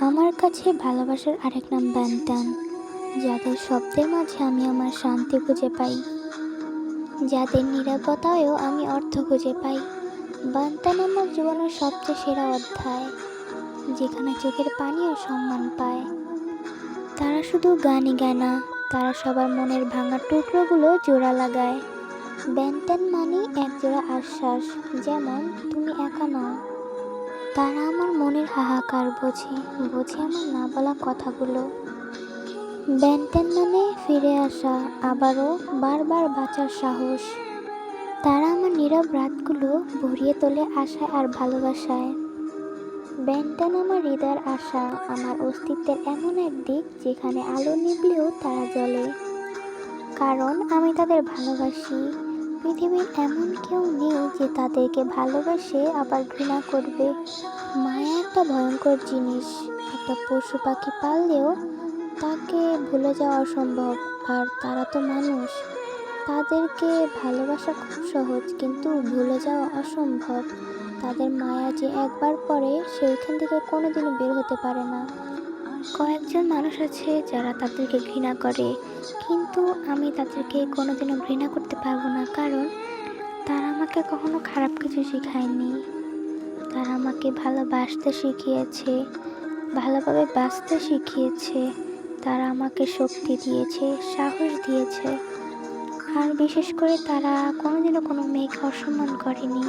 আমার কাছে ভালোবাসার আরেক নাম বান্টান, যাদের শব্দের মাঝে আমি আমার শান্তি খুঁজে পাই, যাদের নীরবতায়ও আমি অর্থ খুঁজে পাই। বান্টান আমার জীবনের সবচেয়ে সেরা অধ্যায়, যেখানে চোখের পানিও সম্মান পায়। তারা শুধু গানই গায় না, তারা সবার মনের ভাঙা টুকরোগুলো জোড়া লাগায়। বান্টান মানে একজোড়া আশ্বাস, যেমন তুমি একা নও। তারা আমার মনের হাহাকার বোঝে, বোঝে আমার না বলা কথাগুলো। বেন্টেন মানে ফিরে আসা, আবারও বারবার বাঁচার সাহস। তারা আমার নীরব রাতগুলো ভরিয়ে তোলে আশায় আর ভালোবাসায়। বেন্টেন আমার হৃদয়ের আশা, আমার অস্তিত্বের এমন এক দিক যেখানে আলো নিভলেও তারা জ্বলে। কারণ আমি তাদের ভালোবাসি। পৃথিবীর এমন কেউ নেই যে তাদেরকে ভালোবাসে আবার ঘৃণা করবে। মায়া একটা ভয়ঙ্কর জিনিস। একটা পশু পাখি পাললেও তাকে ভুলে যাওয়া অসম্ভব, আর তারা তো মানুষ। তাদেরকে ভালোবাসা খুব সহজ, কিন্তু ভুলে যাওয়া অসম্ভব। তাদের মায়া যে একবার পড়ে সে ওইখান থেকে কোনোদিনও বের হতে পারে না। কয়েকজন মানুষ আছে যারা তাদেরকে ঘৃণা করে, কিন্তু আমি তাদেরকে কোনোদিনও ঘৃণা করতে পারবো না, কারণ তারা আমাকে কখনো খারাপ কিছু শেখায়নি। তারা আমাকে ভালোবাসতে শিখিয়েছে, ভালোভাবে বাঁচতে শিখিয়েছে। তারা আমাকে শক্তি দিয়েছে, সাহস দিয়েছে। আর বিশেষ করে তারা কোনোদিনও কোনো মেয়েকে অসম্মান করেনি।